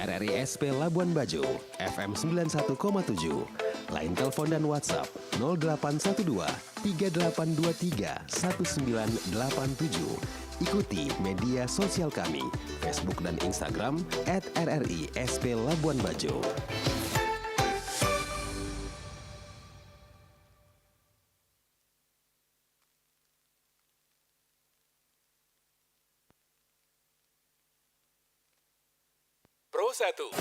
RRI SP Labuan Bajo, FM 91,7. Line telepon dan WhatsApp 0812 3823 1987. Ikuti media sosial kami, Facebook dan Instagram @RRI SP Labuan Bajo. Pro 1.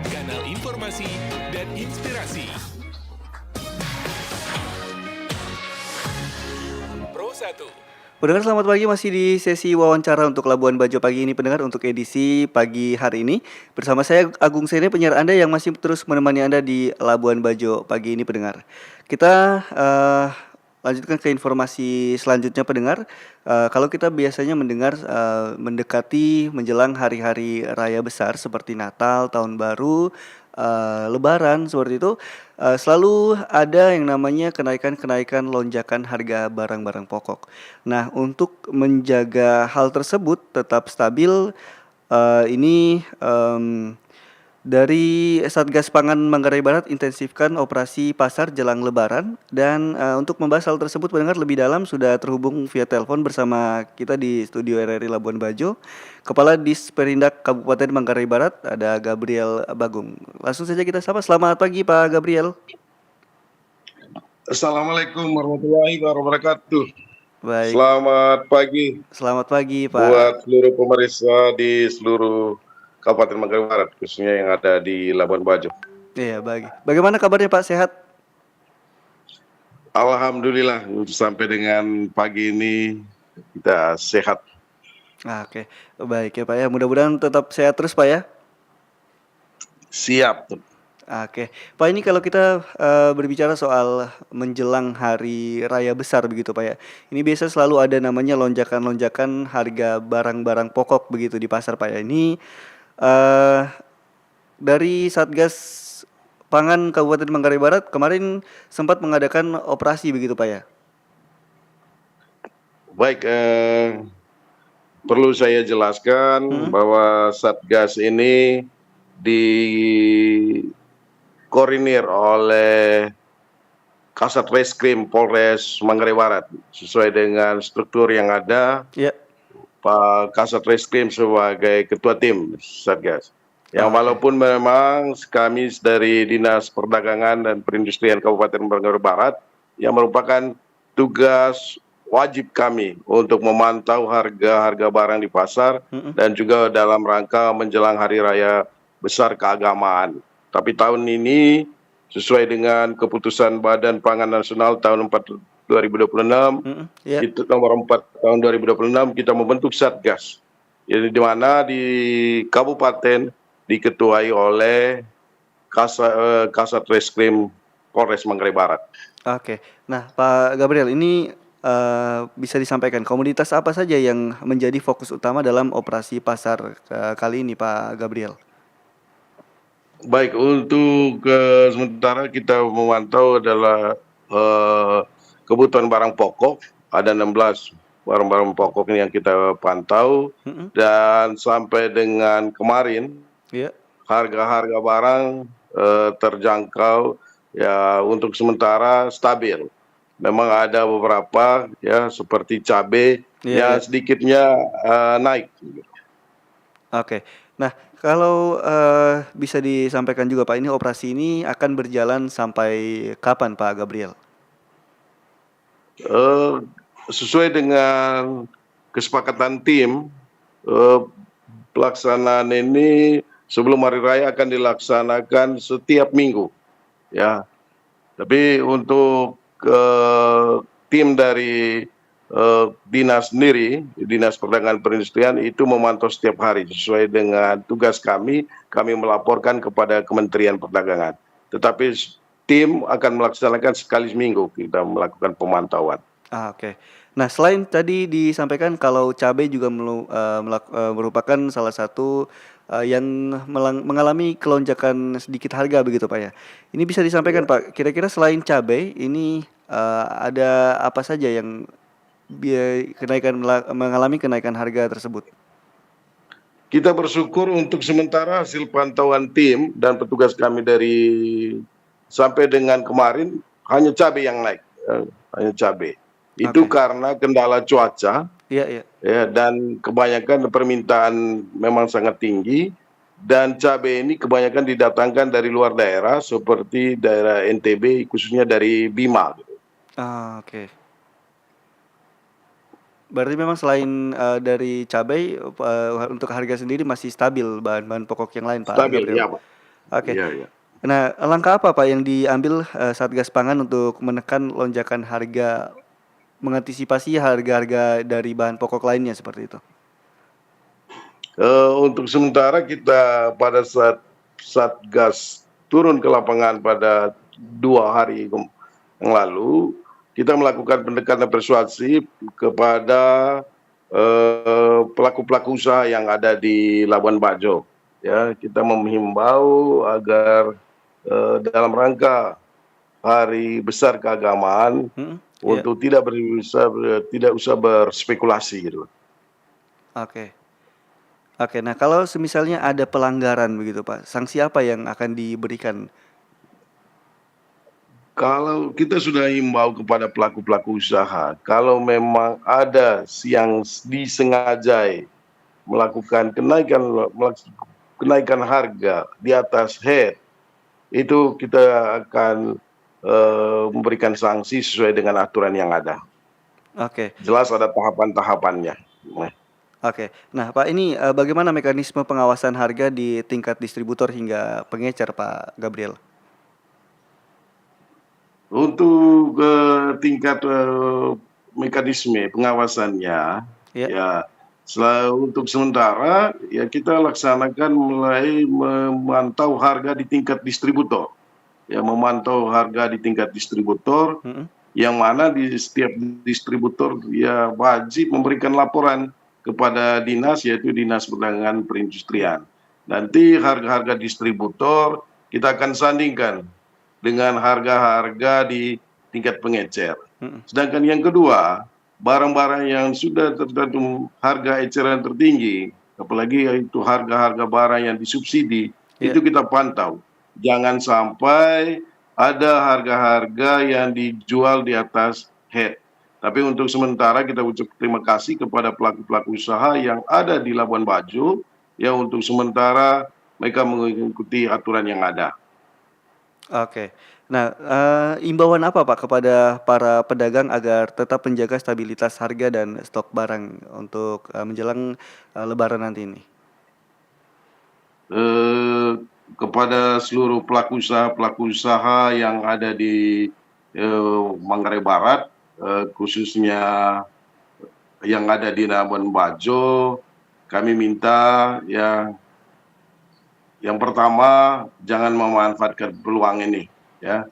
Kanal informasi dan inspirasi. Pro 1. Pendengar selamat pagi, masih di sesi wawancara untuk Labuan Bajo pagi ini pendengar, untuk edisi pagi hari ini. Bersama saya Agung Sene, penyiar Anda yang masih terus menemani Anda di Labuan Bajo pagi ini pendengar. Kita lanjutkan ke informasi selanjutnya pendengar. Kalau kita biasanya mendengar mendekati menjelang hari-hari raya besar seperti Natal, Tahun Baru, Lebaran seperti itu, selalu ada yang namanya kenaikan lonjakan harga barang-barang pokok. Nah, untuk menjaga hal tersebut tetap stabil, ini dari Satgas Pangan Manggarai Barat intensifkan operasi pasar jelang Lebaran. Dan untuk membahas hal tersebut pendengar lebih dalam sudah terhubung via telepon bersama kita di studio RRI Labuan Bajo, Kepala Disperindak Kabupaten Manggarai Barat, ada Gabriel Bagung. Langsung saja kita sapa. Selamat pagi Pak Gabriel. Assalamualaikum warahmatullahi wabarakatuh. Baik. Selamat pagi. Selamat pagi Pak. Buat seluruh pemirsa di seluruh Kabupaten Manggarai Barat, khususnya yang ada di Labuan Bajo. Iya, baik. Bagaimana kabarnya Pak? Sehat? Alhamdulillah, sampai dengan pagi ini kita sehat. Oke, baik ya Pak ya. Mudah-mudahan tetap sehat terus Pak ya. Siap. Oke, Pak, ini kalau kita berbicara soal menjelang hari raya besar begitu Pak ya, ini biasa selalu ada namanya lonjakan harga barang-barang pokok begitu di pasar Pak ya. Ini dari Satgas Pangan Kabupaten Manggarai Barat kemarin sempat mengadakan operasi begitu Pak ya. Baik, perlu saya jelaskan bahwa Satgas ini dikoordinir oleh Kasat Reskrim Polres Manggarai Barat sesuai dengan struktur yang ada. Ya. Pak Kasat Reskrim sebagai ketua tim Satgas. Yang walaupun memang kami dari Dinas Perdagangan dan Perindustrian Kabupaten Manggarai Barat yang merupakan tugas wajib kami untuk memantau harga barang di pasar dan juga dalam rangka menjelang hari raya besar keagamaan. Tapi tahun ini sesuai dengan keputusan Badan Pangan Nasional tahun 2026, itu nomor 4 tahun 2026 kita membentuk Satgas. Jadi di mana di kabupaten diketuai oleh Kasat Reskrim Polres Manggarai Barat. Oke. Nah, Pak Gabriel, ini bisa disampaikan komoditas apa saja yang menjadi fokus utama dalam operasi pasar kali ini Pak Gabriel? Baik, untuk sementara kita memantau adalah kebutuhan barang pokok, ada 16 barang-barang pokok ini yang kita pantau. Dan sampai dengan kemarin harga-harga barang terjangkau ya, untuk sementara stabil. Memang ada beberapa ya seperti cabai sedikitnya naik. Oke. Nah, kalau bisa disampaikan juga Pak, ini operasi ini akan berjalan sampai kapan Pak Gabriel? Sesuai dengan kesepakatan tim, pelaksanaan ini sebelum hari raya akan dilaksanakan setiap minggu, ya. Tapi untuk tim dari dinas sendiri, Dinas Perdagangan Perindustrian itu memantau setiap hari sesuai dengan tugas kami melaporkan kepada Kementerian Perdagangan. Tetapi tim akan melaksanakan sekali seminggu kita melakukan pemantauan. Oke. Nah, selain tadi disampaikan kalau cabai juga merupakan salah satu yang mengalami kelonjakan sedikit harga begitu Pak ya. Ini bisa disampaikan Pak, kira-kira selain cabai ini ada apa saja yang mengalami kenaikan harga tersebut? Kita bersyukur untuk sementara hasil pantauan tim dan petugas kami dari sampai dengan kemarin hanya cabai yang naik, hanya cabai. Itu Oke. karena kendala cuaca, Iya, iya. ya, dan kebanyakan permintaan memang sangat tinggi, dan cabai ini kebanyakan didatangkan dari luar daerah seperti daerah NTB, khususnya dari Bima. Oke. Berarti memang selain dari cabai, untuk harga sendiri masih stabil bahan-bahan pokok yang lain, Pak Stabil, Gabriel? ya Pak. Oke. Iya, iya. Nah, langkah apa Pak yang diambil Satgas Pangan untuk menekan lonjakan harga, mengantisipasi harga-harga dari bahan pokok lainnya seperti itu? Untuk sementara kita pada saat Satgas turun ke lapangan pada 2 hari yang lalu, kita melakukan pendekatan persuasif kepada pelaku-pelaku usaha yang ada di Labuan Bajo. Ya, kita menghimbau agar dalam rangka hari besar keagamaan Iya. untuk tidak usah berspekulasi gitu. Oke. Oke, nah kalau semisalnya ada pelanggaran begitu Pak, sanksi apa yang akan diberikan? Kalau kita sudah himbau kepada pelaku-pelaku usaha, kalau memang ada yang disengajai melakukan kenaikan harga di atas head, itu kita akan memberikan sanksi sesuai dengan aturan yang ada. Oke. Jelas ada tahapan-tahapannya. Oke. Nah, Pak ini bagaimana mekanisme pengawasan harga di tingkat distributor hingga pengecer, Pak Gabriel? Untuk tingkat mekanisme pengawasannya, Ya. ya untuk sementara ya kita laksanakan mulai memantau harga di tingkat distributor. Ya, memantau harga di tingkat distributor, yang mana di setiap distributor ya wajib memberikan laporan kepada dinas, yaitu Dinas Perdagangan Perindustrian. Nanti harga-harga distributor kita akan sandingkan dengan harga-harga di tingkat pengecer. Sedangkan yang kedua, barang-barang yang sudah tercantum harga eceran tertinggi, apalagi itu harga-harga barang yang disubsidi, itu kita pantau. Jangan sampai ada harga-harga yang dijual di atas head. Tapi untuk sementara kita ucap terima kasih kepada pelaku-pelaku usaha yang ada di Labuan Bajo, yang untuk sementara mereka mengikuti aturan yang ada. Oke. Nah, imbauan apa Pak kepada para pedagang agar tetap menjaga stabilitas harga dan stok barang untuk menjelang Lebaran nanti ini? Kepada seluruh pelaku usaha yang ada di Manggarai Barat, khususnya yang ada di Labuan Bajo, kami minta ya, yang pertama jangan memanfaatkan peluang ini, ya.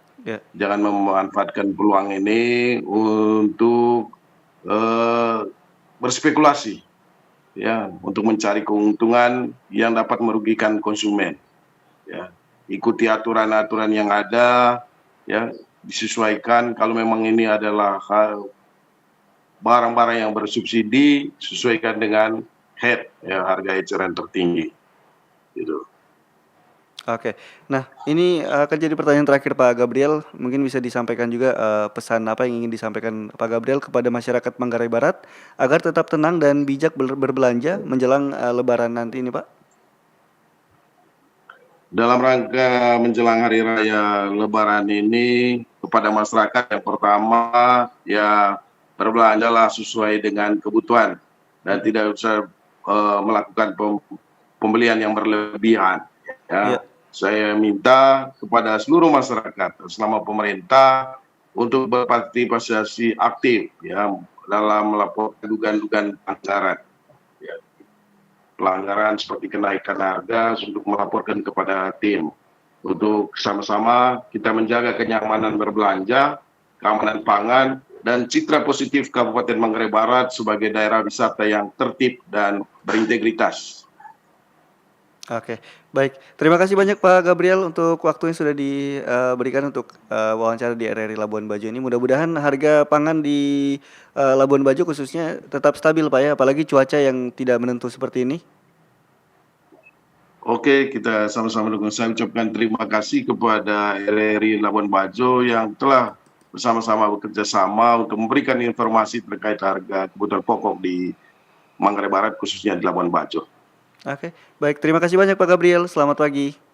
Jangan memanfaatkan peluang ini untuk berspekulasi, ya, untuk mencari keuntungan yang dapat merugikan konsumen. Ya, ikuti aturan-aturan yang ada, ya, disesuaikan. Kalau memang ini adalah barang-barang yang bersubsidi, sesuaikan dengan head, ya, harga eceran tertinggi, gitu. Oke. Nah, ini akan jadi pertanyaan terakhir Pak Gabriel. Mungkin bisa disampaikan juga pesan apa yang ingin disampaikan Pak Gabriel kepada masyarakat Manggarai Barat agar tetap tenang dan bijak berbelanja menjelang Lebaran nanti ini, Pak. Dalam rangka menjelang hari raya Lebaran ini, kepada masyarakat yang pertama ya berbelanjalah sesuai dengan kebutuhan dan tidak usah melakukan pembelian yang berlebihan. Ya. Saya minta kepada seluruh masyarakat selama pemerintah untuk berpartisipasi aktif, ya, dalam melaporkan dugaan-dugaan pelanggaran. Ya, pelanggaran seperti kenaikan harga untuk melaporkan kepada tim. Untuk sama-sama kita menjaga kenyamanan berbelanja, keamanan pangan, dan citra positif Kabupaten Manggarai Barat sebagai daerah wisata yang tertib dan berintegritas. Oke, baik. Terima kasih banyak Pak Gabriel untuk waktu yang sudah diberikan untuk wawancara di RRI Labuan Bajo ini. Mudah-mudahan harga pangan di Labuan Bajo khususnya tetap stabil Pak ya, apalagi cuaca yang tidak menentu seperti ini. Oke, kita sama-sama dukung. Saya ucapkan terima kasih kepada RRI Labuan Bajo yang telah bersama-sama bekerja sama untuk memberikan informasi terkait harga kebutuhan pokok di Manggarai Barat, khususnya di Labuan Bajo. Oke, baik. Terima kasih banyak Pak Gabriel. Selamat pagi.